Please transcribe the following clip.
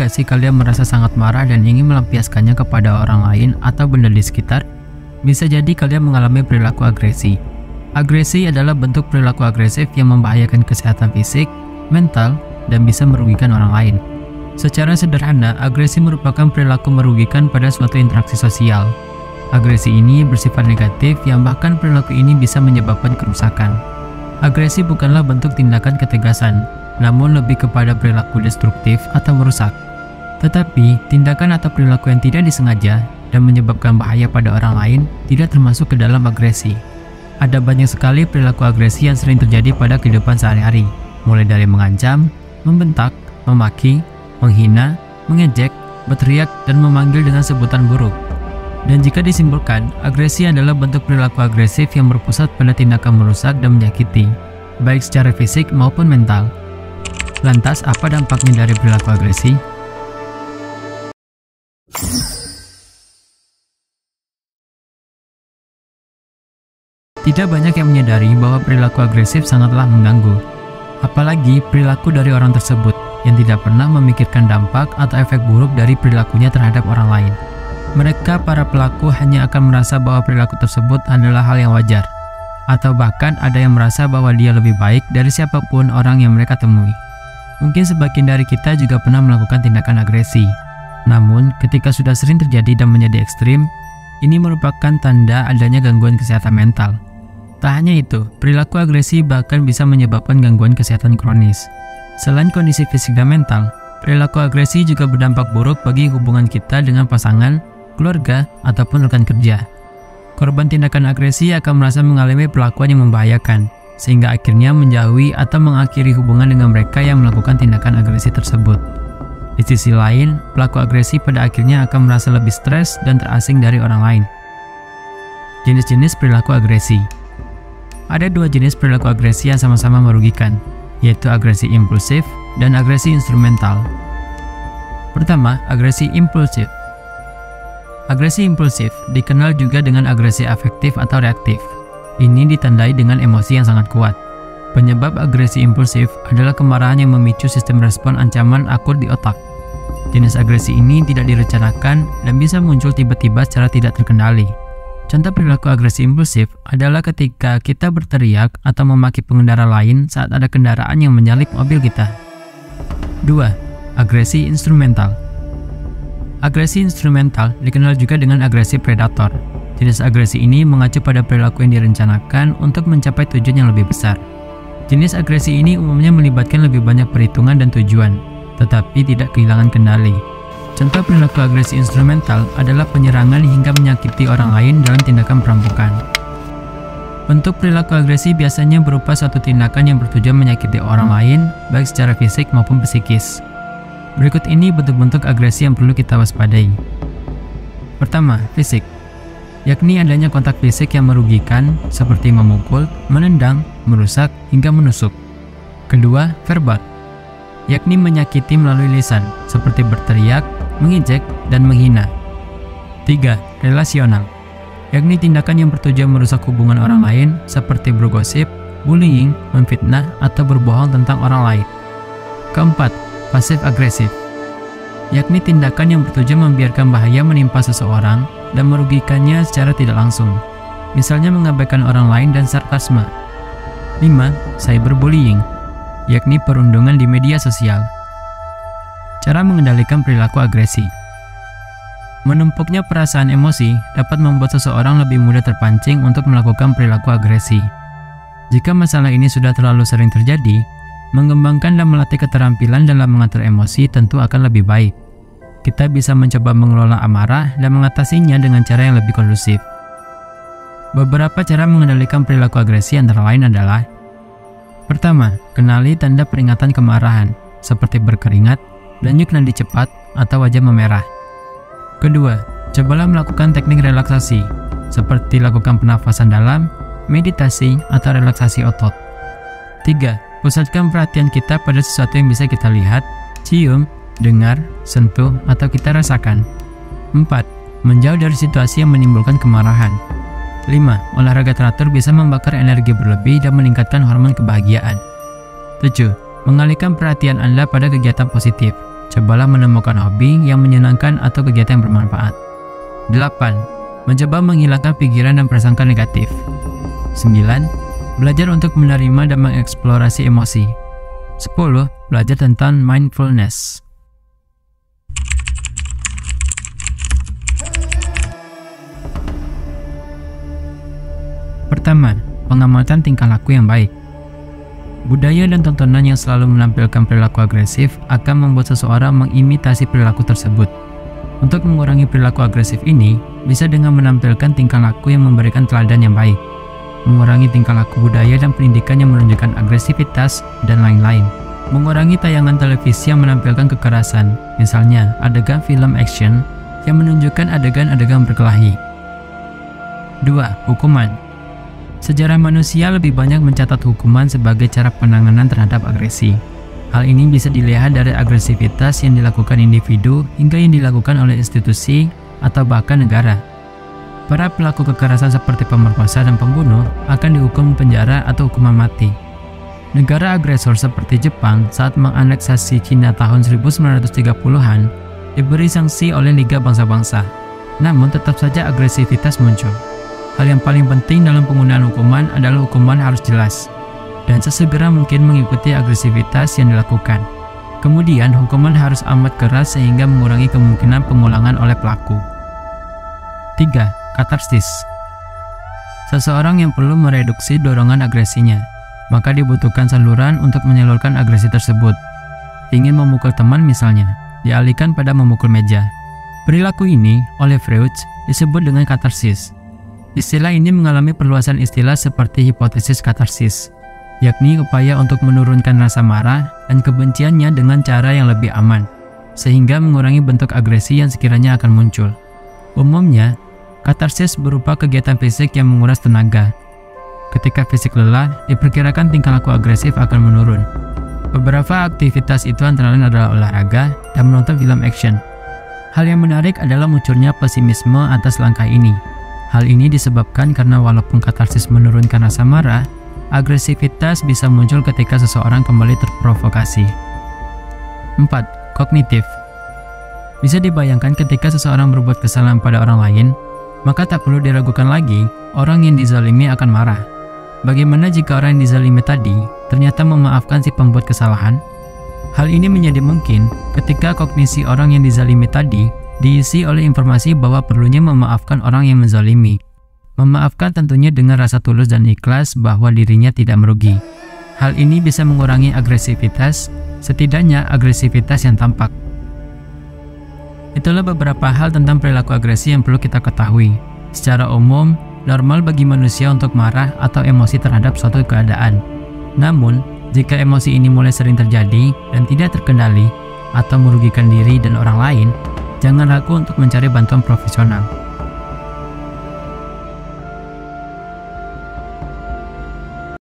nggak sih kalian merasa sangat marah dan ingin melampiaskannya kepada orang lain atau benda di sekitar? Bisa jadi kalian mengalami perilaku agresi. Agresi adalah bentuk perilaku agresif yang membahayakan kesehatan fisik, mental, dan bisa merugikan orang lain. Secara sederhana, agresi merupakan perilaku merugikan pada suatu interaksi sosial. Agresi ini bersifat negatif yang bahkan perilaku ini bisa menyebabkan kerusakan. Agresi bukanlah bentuk tindakan ketegasan, namun lebih kepada perilaku destruktif atau merusak. Tetapi, tindakan atau perilaku yang tidak disengaja dan menyebabkan bahaya pada orang lain tidak termasuk ke dalam agresi. Ada banyak sekali perilaku agresi yang sering terjadi pada kehidupan sehari-hari, mulai dari mengancam, membentak, memaki, menghina, mengejek, berteriak, dan memanggil dengan sebutan buruk. Dan jika disimpulkan, agresi adalah bentuk perilaku agresif yang berpusat pada tindakan merusak dan menyakiti, baik secara fisik maupun mental. Lantas, apa dampaknya dari perilaku agresi? Tidak banyak yang menyadari bahwa perilaku agresif sangatlah mengganggu. Apalagi perilaku dari orang tersebut yang tidak pernah memikirkan dampak atau efek buruk dari perilakunya terhadap orang lain. Mereka, para pelaku, hanya akan merasa bahwa perilaku tersebut adalah hal yang wajar. Atau bahkan ada yang merasa bahwa dia lebih baik dari siapapun orang yang mereka temui. Mungkin sebagian dari kita juga pernah melakukan tindakan agresi. Namun, ketika sudah sering terjadi dan menjadi ekstrim, ini merupakan tanda adanya gangguan kesehatan mental. Tak hanya itu, perilaku agresi bahkan bisa menyebabkan gangguan kesehatan kronis. Selain kondisi fisik dan mental, perilaku agresi juga berdampak buruk bagi hubungan kita dengan pasangan, keluarga, ataupun rekan kerja. Korban tindakan agresi akan merasa mengalami perlakuan yang membahayakan, sehingga akhirnya menjauhi atau mengakhiri hubungan dengan mereka yang melakukan tindakan agresi tersebut. Di sisi lain, pelaku agresi pada akhirnya akan merasa lebih stres dan terasing dari orang lain. Jenis-jenis perilaku agresi. Ada dua jenis perilaku agresi yang sama-sama merugikan, yaitu agresi impulsif dan agresi instrumental. Pertama, agresi impulsif. Agresi impulsif dikenal juga dengan agresi afektif atau reaktif. Ini ditandai dengan emosi yang sangat kuat. Penyebab agresi impulsif adalah kemarahan yang memicu sistem respon ancaman akut di otak. Jenis agresi ini tidak direncanakan dan bisa muncul tiba-tiba secara tidak terkendali. Contoh perilaku agresi impulsif adalah ketika kita berteriak atau memaki pengendara lain saat ada kendaraan yang menyalip mobil kita. 2. Agresi instrumental. Agresi instrumental dikenal juga dengan agresi predator. Jenis agresi ini mengacu pada perilaku yang direncanakan untuk mencapai tujuan yang lebih besar. Jenis agresi ini umumnya melibatkan lebih banyak perhitungan dan tujuan, tetapi tidak kehilangan kendali. Contoh perilaku agresi instrumental adalah penyerangan hingga menyakiti orang lain dalam tindakan perampokan. Bentuk perilaku agresi biasanya berupa suatu tindakan yang bertujuan menyakiti orang lain, baik secara fisik maupun psikis. Berikut ini bentuk-bentuk agresi yang perlu kita waspadai. Pertama, fisik, yakni adanya kontak fisik yang merugikan seperti memukul, menendang, merusak, hingga menusuk. Kedua, verbal, yakni menyakiti melalui lisan seperti berteriak, mengejek, dan menghina. 3. Relasional, yakni tindakan yang bertujuan merusak hubungan orang lain seperti bergosip, bullying, memfitnah, atau berbohong tentang orang lain. Keempat, pasif agresif, yakni tindakan yang bertujuan membiarkan bahaya menimpa seseorang dan merugikannya secara tidak langsung, misalnya mengabaikan orang lain dan sarkasme. 5. Cyberbullying, yakni perundungan di media sosial. Cara mengendalikan perilaku agresi. Menumpuknya perasaan emosi dapat membuat seseorang lebih mudah terpancing untuk melakukan perilaku agresi. Jika masalah ini sudah terlalu sering terjadi, mengembangkan dan melatih keterampilan dalam mengatur emosi tentu akan lebih baik. Kita bisa mencoba mengelola amarah dan mengatasinya dengan cara yang lebih kondusif. Beberapa cara mengendalikan perilaku agresi antara lain adalah: pertama, kenali tanda peringatan kemarahan, seperti berkeringat, denyut nadi cepat, atau wajah memerah. Kedua, cobalah melakukan teknik relaksasi, seperti lakukan pernafasan dalam, meditasi, atau relaksasi otot. 3. Pusatkan perhatian kita pada sesuatu yang bisa kita lihat, cium, dengar, sentuh, atau kita rasakan. 4. Menjauh dari situasi yang menimbulkan kemarahan. 5. Olahraga teratur bisa membakar energi berlebih dan meningkatkan hormon kebahagiaan. 7. Mengalihkan perhatian Anda pada kegiatan positif. Cobalah menemukan hobi yang menyenangkan atau kegiatan yang bermanfaat. 8. Mencoba menghilangkan pikiran dan prasangka negatif. 9. Belajar untuk menerima dan mengeksplorasi emosi. 10. Belajar tentang mindfulness. Pertama, pengamatan tingkah laku yang baik. Budaya dan tontonan yang selalu menampilkan perilaku agresif akan membuat seseorang mengimitasi perilaku tersebut. Untuk mengurangi perilaku agresif ini, bisa dengan menampilkan tingkah laku yang memberikan teladan yang baik, mengurangi tingkah laku budaya dan pendidikan yang menunjukkan agresivitas, dan lain-lain. Mengurangi tayangan televisi yang menampilkan kekerasan, misalnya adegan film action yang menunjukkan adegan-adegan berkelahi. 2. Hukuman. Sejarah manusia lebih banyak mencatat hukuman sebagai cara penanganan terhadap agresi. Hal ini bisa dilihat dari agresivitas yang dilakukan individu hingga yang dilakukan oleh institusi atau bahkan negara. Para pelaku kekerasan seperti pemerkosa dan pembunuh akan dihukum penjara atau hukuman mati. Negara agresor seperti Jepang saat menganeksasi Cina tahun 1930-an diberi sanksi oleh Liga Bangsa-Bangsa. Namun tetap saja agresivitas muncul. Hal yang paling penting dalam penggunaan hukuman adalah hukuman harus jelas dan sesegera mungkin mengikuti agresivitas yang dilakukan. Kemudian hukuman harus amat keras sehingga mengurangi kemungkinan pengulangan oleh pelaku. 3. Katarsis. Seseorang yang perlu mereduksi dorongan agresinya, maka dibutuhkan saluran untuk menyalurkan agresi tersebut. Ingin memukul teman misalnya, dialihkan pada memukul meja. Perilaku ini oleh Freud disebut dengan katarsis. Istilah ini mengalami perluasan istilah seperti hipotesis katarsis, yakni upaya untuk menurunkan rasa marah dan kebenciannya dengan cara yang lebih aman, sehingga mengurangi bentuk agresi yang sekiranya akan muncul. Umumnya, katarsis berupa kegiatan fisik yang menguras tenaga. Ketika fisik lelah, diperkirakan tingkah laku agresif akan menurun. Beberapa aktivitas itu antara lain adalah olahraga dan menonton film action. Hal yang menarik adalah munculnya pesimisme atas langkah ini. Hal ini disebabkan karena walaupun katarsis menurunkan rasa marah, agresivitas bisa muncul ketika seseorang kembali terprovokasi. 4. Kognitif. Bisa dibayangkan ketika seseorang berbuat kesalahan pada orang lain, maka tak perlu diragukan lagi, orang yang dizalimi akan marah. Bagaimana jika orang yang dizalimi tadi ternyata memaafkan si pembuat kesalahan? Hal ini menjadi mungkin ketika kognisi orang yang dizalimi tadi diisi oleh informasi bahwa perlunya memaafkan orang yang menzalimi. Memaafkan tentunya dengan rasa tulus dan ikhlas bahwa dirinya tidak merugi. Hal ini bisa mengurangi agresivitas, setidaknya agresivitas yang tampak. Itulah beberapa hal tentang perilaku agresi yang perlu kita ketahui. Secara umum, normal bagi manusia untuk marah atau emosi terhadap suatu keadaan. Namun, jika emosi ini mulai sering terjadi dan tidak terkendali atau merugikan diri dan orang lain, jangan ragu untuk mencari bantuan profesional.